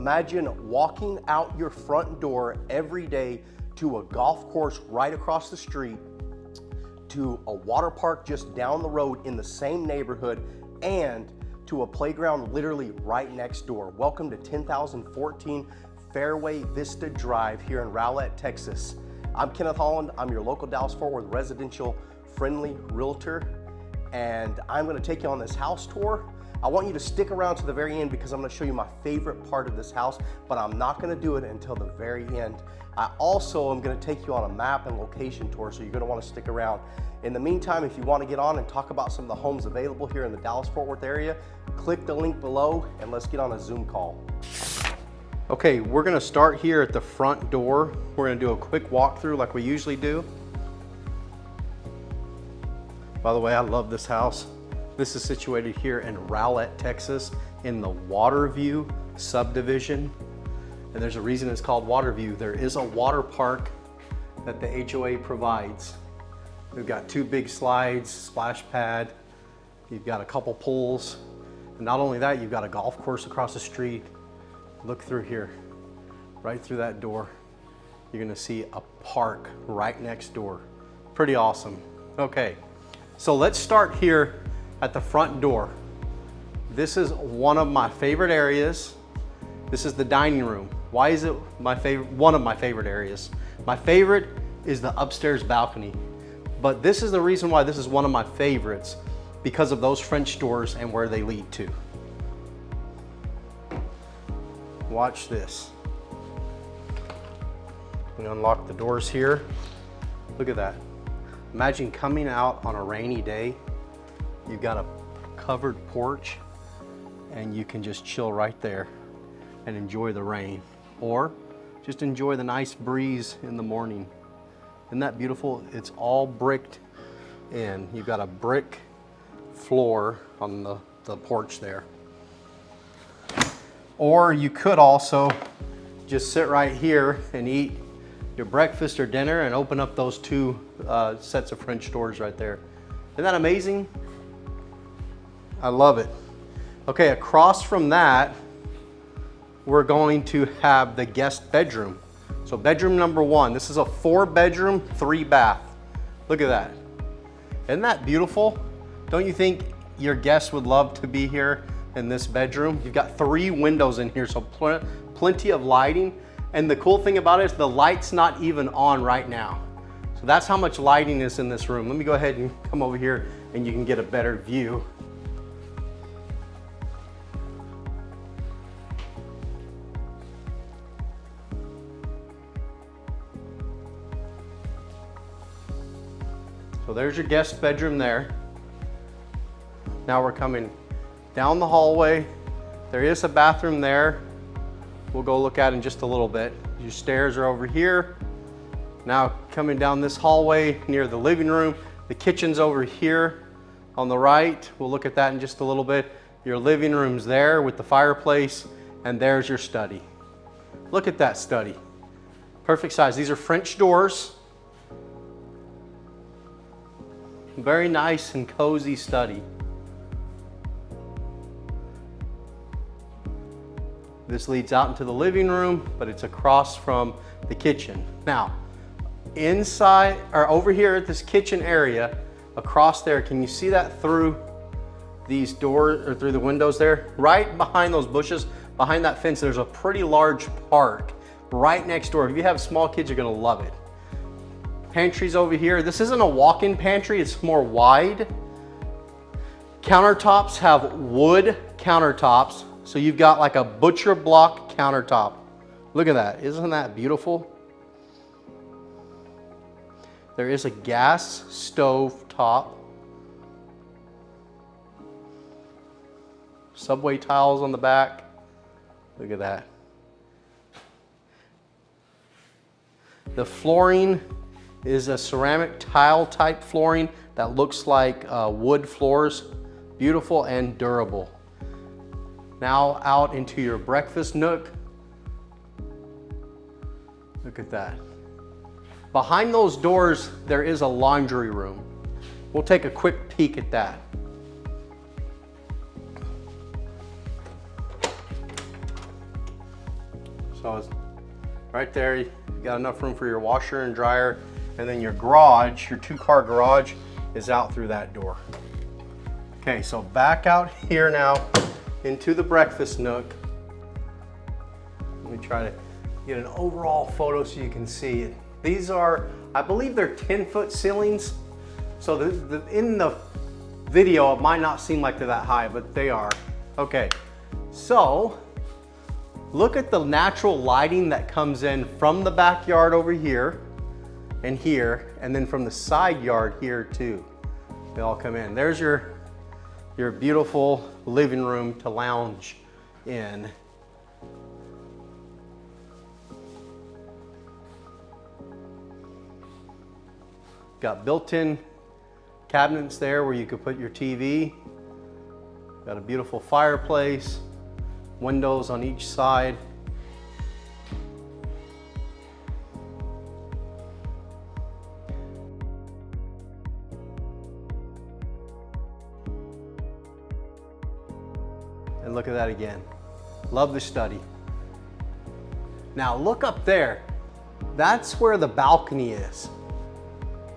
Imagine walking out your front door every day to a golf course right across the street, to a water park just down the road in the same neighborhood, and to a playground literally right next door. Welcome to 10,014 Fairway Vista Drive here in Rowlett, Texas. I'm Kenneth Holland. I'm your local Dallas-Fort Worth residential friendly realtor, and I'm gonna take you on this house tour. I want you to stick around to the very end because I'm gonna show you my favorite part of this house, but I'm not gonna do it until the very end. I also am gonna take you on a map and location tour, so you're gonna wanna stick around. In the meantime, if you wanna get on and talk about some of the homes available here in the Dallas-Fort Worth area, click the link below and let's get on a Zoom call. Okay, we're gonna start here at the front door. We're gonna do a quick walkthrough like we usually do. By the way, I love this house. This is situated here in Rowlett, Texas, in the Waterview subdivision. And there's a reason it's called Waterview. There is a water park that the HOA provides. We've got 2 big slides, splash pad. You've got a couple pools. And not only that, you've got a golf course across the street. Look through here, right through that door. You're gonna see a park right next door. Pretty awesome. Okay, so let's start here at the front door. This is one of my favorite areas. This is the dining room. Why is it my favorite? One of my favorite areas. My favorite is the upstairs balcony. But this is the reason why this is one of my favorites, because of those French doors and where they lead to. Watch this. We unlock the doors here. Look at that. Imagine coming out on a rainy day. You've got a covered porch and you can just chill right there and enjoy the rain, or just enjoy the nice breeze in the morning. Isn't that beautiful? It's all bricked in. You've got a brick floor on the porch there. Or you could also just sit right here and eat your breakfast or dinner and open up those 2 sets of French doors right there. Isn't that amazing? I love it. Okay, across from that, we're going to have the guest bedroom. So bedroom number 1, this is a 4-bedroom, 3-bath. Look at that. Isn't that beautiful? Don't you think your guests would love to be here in this bedroom? You've got 3 windows in here, so plenty of lighting. And the cool thing about it is the light's not even on right now. So that's how much lighting is in this room. Let me go ahead and come over here and you can get a better view. So there's your guest bedroom there. Now we're coming down the hallway. There is a bathroom there. We'll go look at in just a little bit. Your stairs are over here. Now coming down this hallway near the living room. The kitchen's over here on the right. We'll look at that in just a little bit. Your living room's there with the fireplace, and there's your study. Look at that study. Perfect size. These are French doors. Very nice and cozy study. This leads out into the living room, but it's across from the kitchen. Now, inside or over here at this kitchen area, across there, can you see that through these doors or through the windows there? Right behind those bushes, behind that fence, there's a pretty large park right next door. If you have small kids, you're gonna love it. Pantry's over here. This isn't a walk-in pantry, it's more wide. Countertops have wood countertops. So you've got like a butcher block countertop. Look at that, isn't that beautiful? There is a gas stove top. Subway tiles on the back. Look at that. The flooring is a ceramic tile type flooring that looks like wood floors. Beautiful and durable. Now out into your breakfast nook. Look at that. Behind those doors, there is a laundry room. We'll take a quick peek at that. So it's right there, you got enough room for your washer and dryer, and then your garage, your 2-car garage is out through that door. Okay, so back out here now into the breakfast nook. Let me try to get an overall photo so you can see it. These are, I believe they're 10-foot ceilings. So in the video, it might not seem like they're that high, but they are. Okay, so look at the natural lighting that comes in from the backyard over here, and then from the side yard here too. They all come in. There's your beautiful living room to lounge in. Got built-in cabinets there where you could put your TV. Got a beautiful fireplace, windows on each side. And look at that again. Love the study. Now look up there. That's where the balcony is.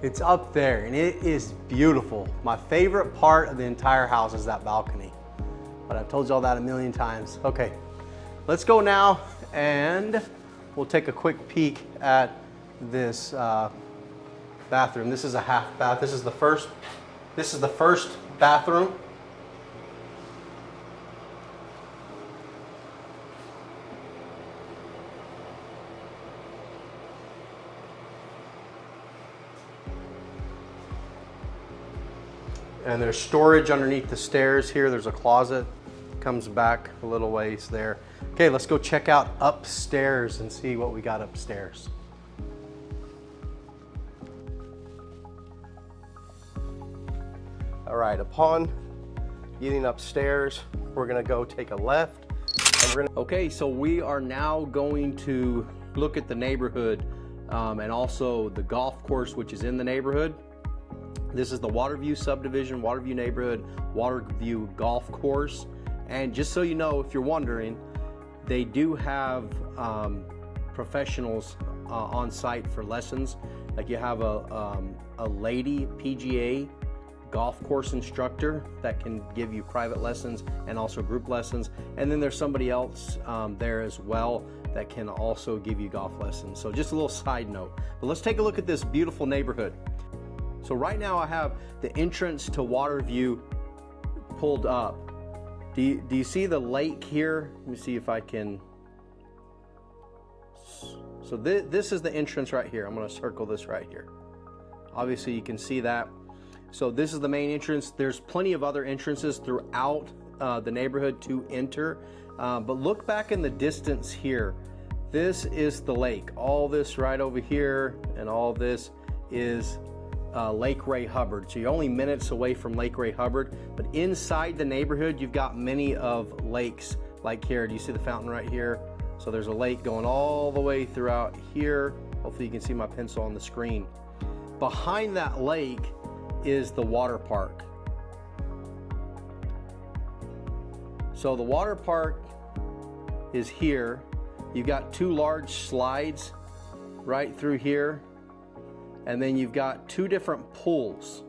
It's up there and it is beautiful. My favorite part of the entire house is that balcony. But I've told you all that a million times. Okay, let's go now and we'll take a quick peek at this bathroom. This is a half bath. This is the first bathroom. And there's storage underneath the stairs here. There's a closet, comes back a little ways there. Okay, let's go check out upstairs and see what we got upstairs. All right, upon getting upstairs, we're gonna go take a left. Okay, so we are now going to look at the neighborhood and also the golf course, which is in the neighborhood. This is the Waterview subdivision, Waterview neighborhood, Waterview golf course. And just so you know, if you're wondering, they do have professionals on site for lessons. Like you have a lady PGA golf course instructor that can give you private lessons and also group lessons. And then there's somebody else there as well that can also give you golf lessons. So just a little side note. But let's take a look at this beautiful neighborhood. So right now I have the entrance to Waterview pulled up. Do you see the lake here? Let me see if I can. So this is the entrance right here. I'm going to circle this right here. Obviously you can see that. So this is the main entrance. There's plenty of other entrances throughout the neighborhood to enter. But look back in the distance here. This is the lake. All this right over here and all this is Lake Ray Hubbard. So you're only minutes away from Lake Ray Hubbard, but inside the neighborhood you've got many of lakes. Like here, do you see the fountain right here? So there's a lake going all the way throughout here. Hopefully you can see my pencil on the screen. Behind that lake is the water park. So the water park is here. You've got 2 large slides right through here. And then you've got 2 different pools.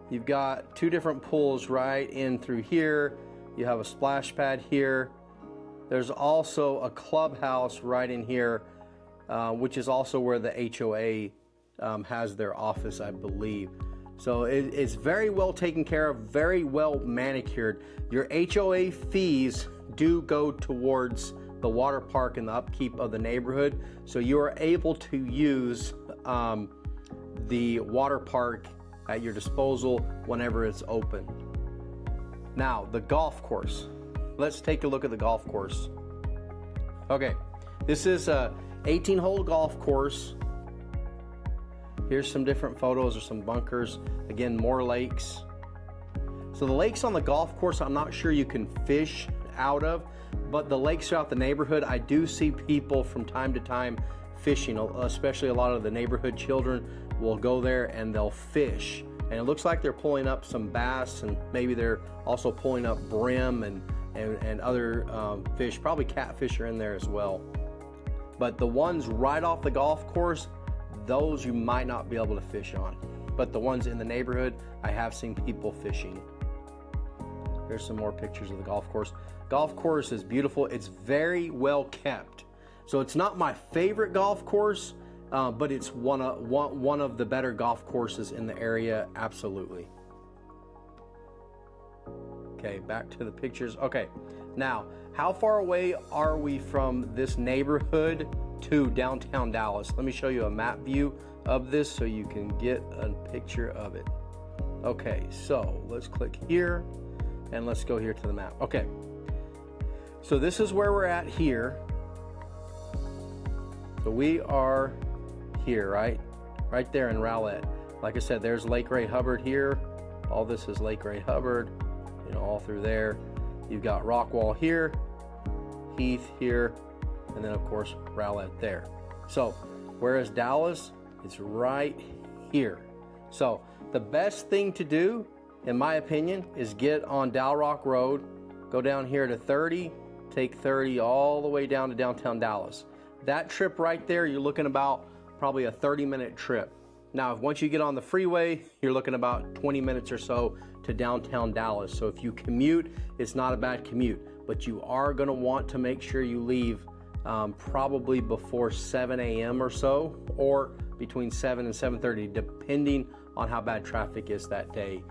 You've got 2 different pools right in through here. You have a splash pad here. There's also a clubhouse right in here, which is also where the HOA has their office, I believe. So it's very well taken care of, very well manicured. Your HOA fees do go towards the water park and the upkeep of the neighborhood, so you are able to use the water park at your disposal whenever it's open. Now the golf course. Let's take a look at the golf course. Okay, this is a 18-hole golf course. Here's some different photos of some bunkers. Again, more lakes. So the lakes on the golf course, I'm not sure you can fish out of, but the lakes throughout the neighborhood, I do see people from time to time fishing, especially a lot of the neighborhood children will go there and they'll fish. And it looks like they're pulling up some bass, and maybe they're also pulling up brim and and other fish. Probably catfish are in there as well. But the ones right off the golf course, those you might not be able to fish on. But the ones in the neighborhood, I have seen people fishing. Here's some more pictures of the golf course. Golf course is beautiful. It's very well kept. So it's not my favorite golf course, but it's one of the better golf courses in the area, absolutely. Okay, back to the pictures. Okay, now, how far away are we from this neighborhood to downtown Dallas? Let me show you a map view of this so you can get a picture of it. Okay, so let's click here and let's go here to the map. Okay, so this is where we're at here. So we are here, right there in Rowlett. Like I said, there's Lake Ray Hubbard here. All this is Lake Ray Hubbard, you know, all through there. You've got Rockwall here, Heath here, and then of course Rowlett there. So whereas Dallas is right here. So the best thing to do, in my opinion, is get on Dalrock Road, go down here to 30, take 30 all the way down to downtown Dallas. That trip right there, you're looking about probably a 30-minute trip. Now, once you get on the freeway, you're looking about 20 minutes or so to downtown Dallas. So if you commute, it's not a bad commute, but you are gonna want to make sure you leave probably before 7 a.m. or so, or between 7 and 7:30, depending on how bad traffic is that day.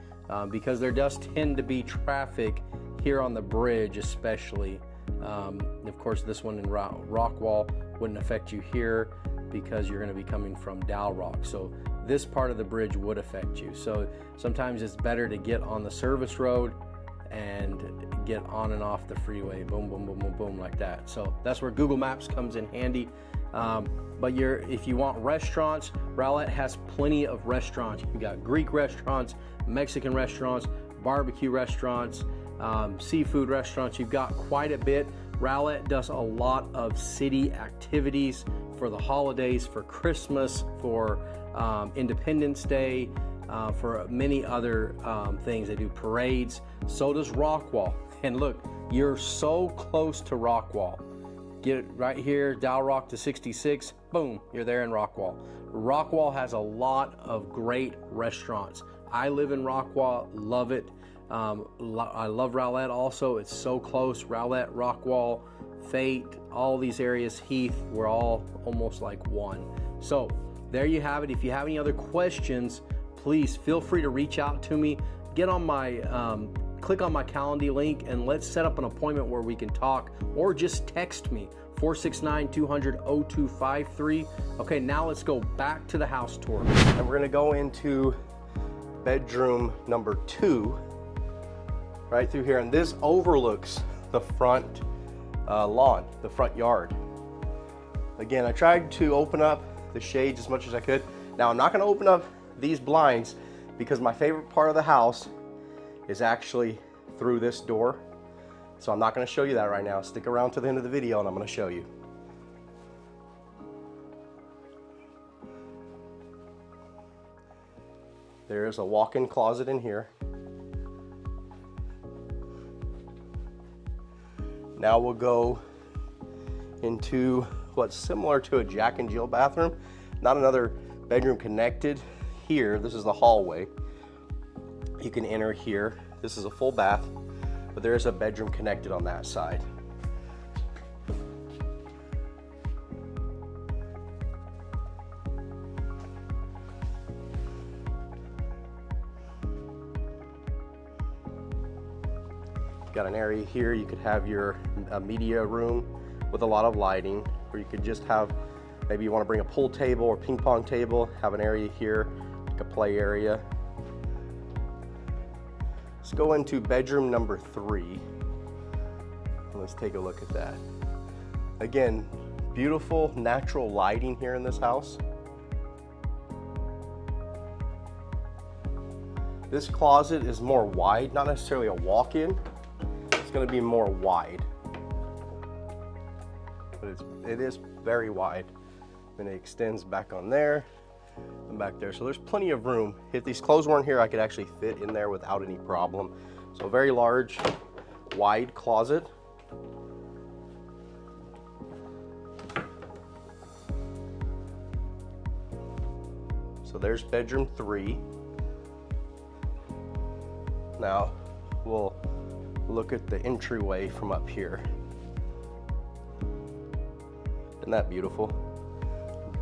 Because there does tend to be traffic here on the bridge, especially. Of course, this one in Rockwall wouldn't affect you here because you're going to be coming from Dalrock. So this part of the bridge would affect you. So sometimes it's better to get on the service road and get on and off the freeway, boom, boom, boom, boom, boom, like that. So that's where Google Maps comes in handy. But if you want restaurants, Rowlett has plenty of restaurants. You got Greek restaurants, Mexican restaurants, barbecue restaurants, seafood restaurants. You've got quite a bit. Rowlett does a lot of city activities for the holidays, for Christmas, for Independence Day, for many other things. They do parades. So does Rockwall. And look, you're so close to Rockwall. Get right here, Dalrock to 66, boom, you're there in Rockwall. Rockwall has a lot of great restaurants. I live in Rockwall, love it. I love Rowlett also. It's so close. Rowlett, Rockwall, Fate, all these areas, Heath, we're all almost like one. So there you have it. If you have any other questions, please feel free to reach out to me. Get on my, click on my Calendly link and let's set up an appointment where we can talk, or just text me, 469-200-0253. Okay, now let's go back to the house tour. And we're gonna go into bedroom number 2, right through here. And this overlooks the front lawn, the front yard. Again, I tried to open up the shades as much as I could. Now, I'm not gonna open up these blinds because my favorite part of the house is actually through this door. So I'm not gonna show you that right now. Stick around to the end of the video and I'm gonna show you. There's a walk-in closet in here. Now we'll go into what's similar to a Jack and Jill bathroom. Not another bedroom connected here. This is the hallway. You can enter here. This is a full bath, but there is a bedroom connected on that side. Got an area here. You could have your media room with a lot of lighting, or you could just have, maybe you want to bring a pool table or ping pong table, have an area here, like a play area. Let's go into bedroom number 3. Let's take a look at that. Again, beautiful natural lighting here in this house. This closet is more wide, not necessarily a walk-in. It's going to be more wide, but it is very wide, and it extends back on there and back there. So there's plenty of room. If these clothes weren't here, I could actually fit in there without any problem. So very large wide closet. So there's bedroom 3. Now we'll look at the entryway from up here. Isn't that beautiful?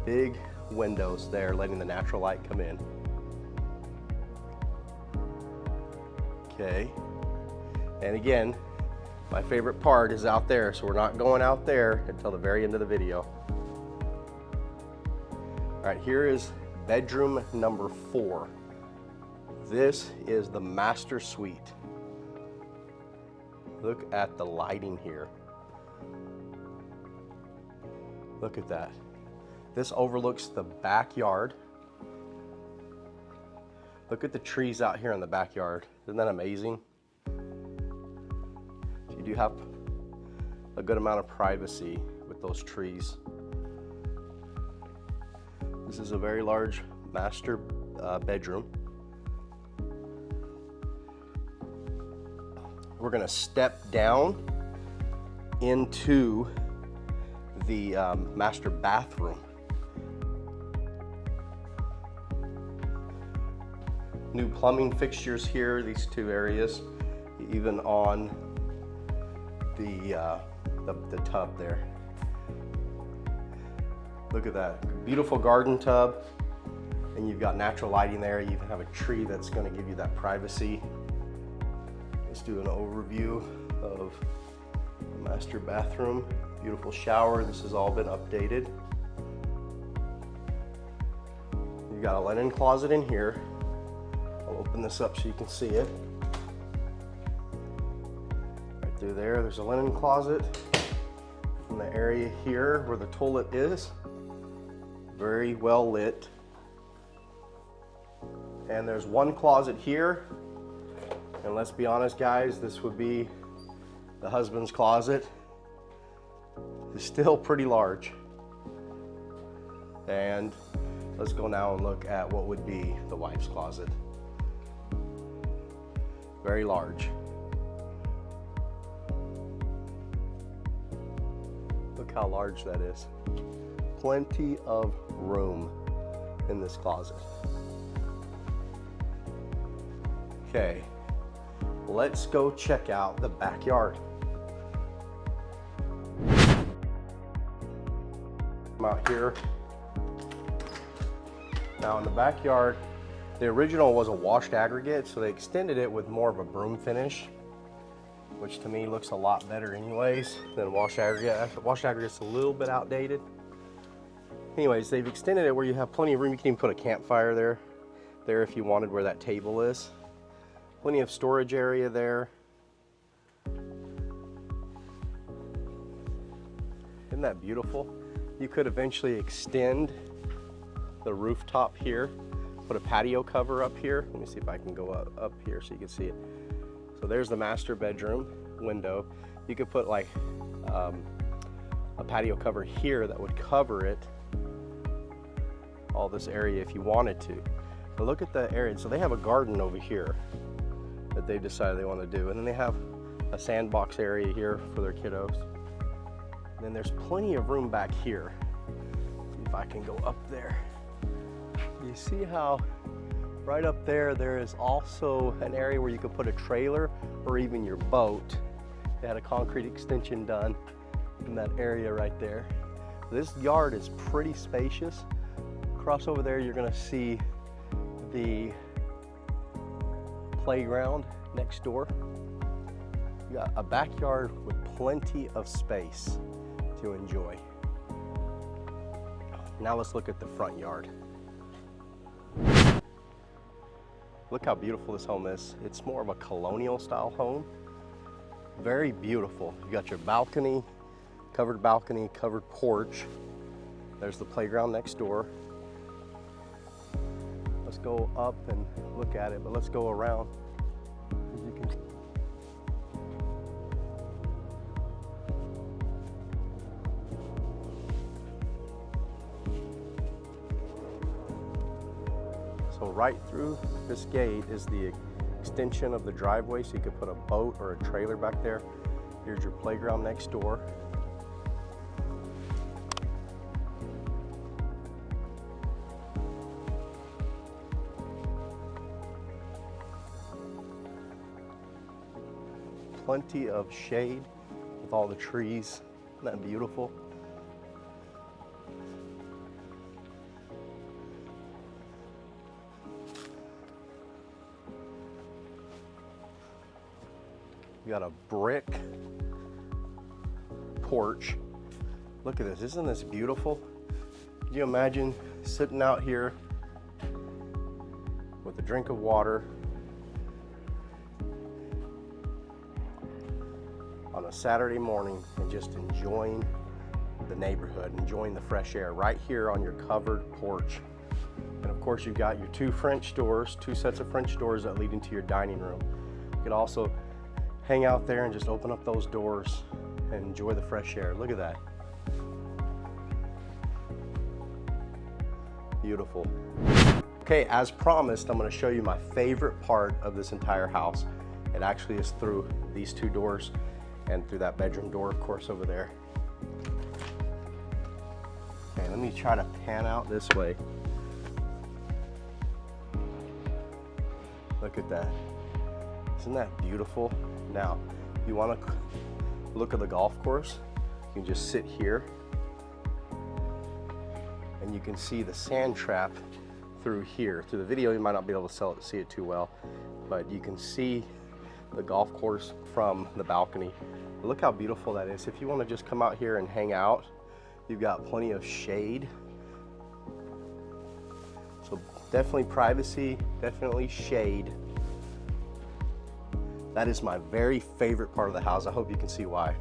Big windows there, letting the natural light come in. Okay, and again, my favorite part is out there, so we're not going out there until the very end of the video. All right, here is bedroom number 4. This is the master suite. Look at the lighting here. Look at that. This overlooks the backyard. Look at the trees out here in the backyard. Isn't that amazing? You do have a good amount of privacy with those trees. This is a very large master bedroom. We're gonna step down into the master bathroom. New plumbing fixtures here, these 2 areas, even on the tub there. Look at that, beautiful garden tub, and you've got natural lighting there. You even have a tree that's going to give you that privacy. Let's do an overview of the master bathroom. Beautiful shower. This has all been updated. You've got a linen closet in here. I'll open this up so you can see it. Right through there, there's a linen closet. In the area here where the toilet is, very well lit. And there's one closet here. And let's be honest, guys, this would be the husband's closet. It's still pretty large. And let's go now and look at what would be the wife's closet. Very large. Look how large that is. Plenty of room in this closet. Okay, let's go check out the backyard. I'm out here. Now in the backyard, the original was a washed aggregate, so they extended it with more of a broom finish, which to me looks a lot better anyways than washed aggregate. Washed aggregate's a little bit outdated. Anyways, they've extended it where you have plenty of room. You can even put a campfire there if you wanted, where that table is. Plenty of storage area there. Isn't that beautiful? You could eventually extend the rooftop here, put a patio cover up here. Let me see if I can go up here so you can see it. So there's the master bedroom window. You could put like a patio cover here that would cover it, all this area if you wanted to. But look at the area. So they have a garden over here that they decided they want to do. And then they have a sandbox area here for their kiddos. And then there's plenty of room back here. See if I can go up there. You see how right up there, there is also an area where you could put a trailer or even your boat. They had a concrete extension done in that area right there. This yard is pretty spacious. Across over there, you're gonna see the playground next door. You got a backyard with plenty of space to enjoy. Now let's look at the front yard. Look how beautiful this home is. It's more of a colonial style home. Very beautiful. You got your balcony, covered porch. There's the playground next door. Let's go up and look at it, but let's go around. As you can see. So right through this gate is the extension of the driveway, so you could put a boat or a trailer back there. Here's your playground next door. Plenty of shade with all the trees. Isn't that beautiful? You got a brick porch. Look at this, isn't this beautiful? Can you imagine sitting out here with a drink of water on a Saturday morning and just enjoying the neighborhood, enjoying the fresh air right here on your covered porch. And of course, you've got your two French doors, two sets of French doors that lead into your dining room. You could also hang out there and just open up those doors and enjoy the fresh air. Look at that. Beautiful. Okay, as promised, I'm going to show you my favorite part of this entire house. It actually is through these two doors and through that bedroom door, of course, over there. Okay, let me try to pan out this way. Look at that. Isn't that beautiful? Now, if you want to look at the golf course, you can just sit here and you can see the sand trap through here. Through the video, you might not be able to see it too well, but you can see the golf course from the balcony. Look how beautiful that is. If you want to just come out here and hang out, you've got plenty of shade. So definitely privacy, definitely shade. That is my very favorite part of the house. I hope you can see why.